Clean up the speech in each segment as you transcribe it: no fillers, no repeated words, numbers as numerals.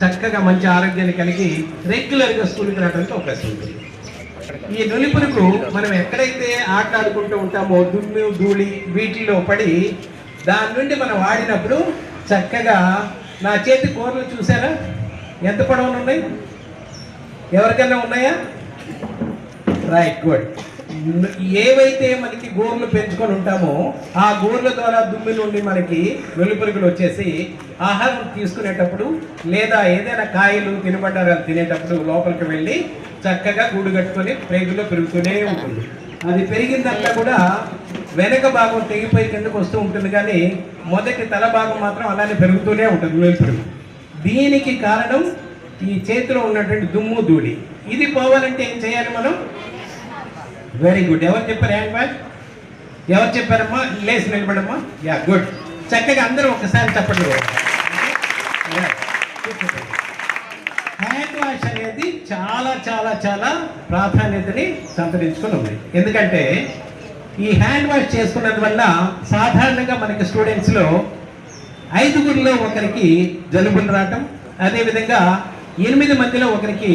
చక్కగా మంచి ఆరోగ్యాన్ని కలిగి రెగ్యులర్గా స్కూల్కి రావడానికి అవకాశం ఉంటుంది. ఈ నులిపురుగు మనం ఎక్కడైతే ఆటలాడుకుంటూ ఉంటామో దుమ్ము ధూళి వీటిలో పడి దాని నుండి మనం వాడినప్పుడు చక్కగా నా చేతి కూరలు చూసారా ఎంత పొడవులు ఉన్నాయి? ఎవరికైనా ఉన్నాయా? Right, good. ఏవైతే మనకి గోర్లు పెంచుకొని ఉంటామో ఆ గోర్ల ద్వారా దుమ్మి నుండి మనకి వెలుపురుగులు వచ్చేసి ఆహారం తీసుకునేటప్పుడు లేదా ఏదైనా కాయలు తినబడ్డారు తినేటప్పుడు లోపలికి వెళ్ళి చక్కగా గూడు కట్టుకొని ప్రేగులో పెరుగుతూనే ఉంటుంది. అది పెరిగిందంతా కూడా వెనక భాగం తెగిపోయి కిందకు వస్తూ ఉంటుంది, కానీ మొదటి తల భాగం మాత్రం అలానే పెరుగుతూనే ఉంటుంది వెలుపురుగు. దీనికి కారణం ఈ చేతిలో ఉన్నటువంటి దుమ్ము ధూళి. ఇది పోవాలంటే ఏం చేయాలి మనం? Very good. ఎవరు చెప్పారు? Hand wash. ఎవరు చెప్పారమ్మా? లేచి నిలబడమ్మా. Yeah, good. చక్కగా అందరూ ఒకసారి చెప్పండి. హ్యాండ్ వాష్ అనేది చాలా చాలా చాలా ప్రాధాన్యతని సంతరించుకొని ఉంది. ఎందుకంటే ఈ హ్యాండ్ వాష్ చేసుకున్నది వల్ల సాధారణంగా మనకి స్టూడెంట్స్లో 5గురిలో ఒకరికి జలుబులు రావటం, అదేవిధంగా 8 మందిలో ఒకరికి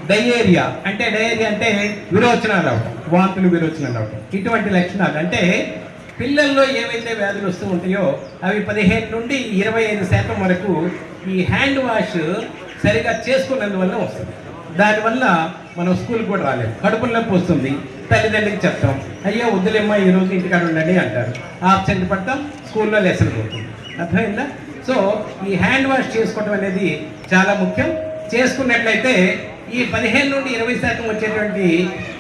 డయేరియా అంటే విరోచనాలు రావటం, వాంతులు విరోచనాలు రావటం. ఇటువంటి లక్షణాలు అంటే పిల్లల్లో ఏవైతే వ్యాధులు వస్తూ ఉంటాయో అవి 15 నుండి 25% వరకు ఈ హ్యాండ్ వాష్ సరిగా చేసుకున్నందువల్ల వస్తుంది. దానివల్ల మనం స్కూల్కి కూడా రాలేము. కడుపులో నొప్పి వస్తుంది, తల్లిదండ్రులకి చెప్తాం, అయ్యో వద్దులేమ్మా ఈరోజు ఇంటికాడ ఉండండి అంటారు. ఆబ్సెంట్ పడతాం, స్కూల్లో లెసన్ పోతుంది. అర్థమైందా? సో ఈ హ్యాండ్ వాష్ చేసుకోవడం అనేది చాలా ముఖ్యం. చేసుకున్నట్లయితే ఈ 15 నుండి 20% వచ్చేటువంటి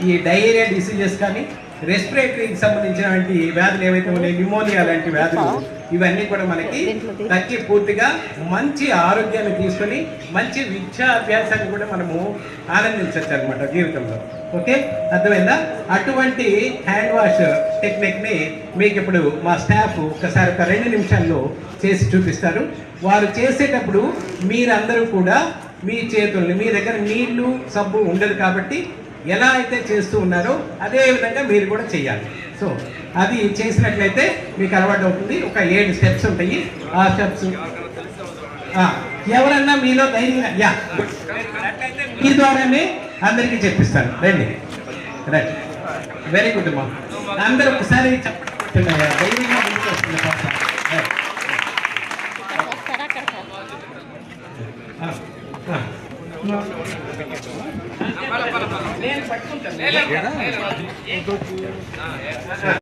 ఈ డయేరియా డిసీజెస్ కానీ రెస్పిరేటరీకి సంబంధించినటువంటి వ్యాధులు ఏవైతే ఉన్నాయి, న్యూమోనియా లాంటి వ్యాధులు, ఇవన్నీ కూడా మనకి తగ్గి పూర్తిగా మంచి ఆరోగ్యాన్ని తీసుకొని మంచి విద్యాభ్యాసాన్ని కూడా మనము ఆనందించవచ్చు అనమాట జీవితంలో. ఓకే, అర్థమైందా? అటువంటి హ్యాండ్ వాష్ టెక్నిక్ని మీకు ఇప్పుడు మా స్టాఫ్ ఒకసారి ఒక 2 నిమిషాల్లో చేసి చూపిస్తారు. వారు చేసేటప్పుడు మీరందరూ కూడా మీ చేతుల్ని, మీ దగ్గర నీళ్లు సబ్బు ఉండదు కాబట్టి ఎలా అయితే చేస్తూ ఉన్నారో అదే విధంగా మీరు కూడా చేయాలి. సో అది చేసినట్లయితే మీకు అలవాటు అవుతుంది. ఒక 7 స్టెప్స్ ఉంటాయి. ఆ స్టెప్స్ ఎవరన్నా మీలో ధైర్యంగా మీ ద్వారానే అందరికీ చెప్పిస్తాను. రండి, రైట్, వెరీ గుడ్ అమ్మా. అందరూ ఒకసారి చెప్పండి, ధైర్యంగా ముందుకు వస్తుంది. నేను పట్టుకుంటాను.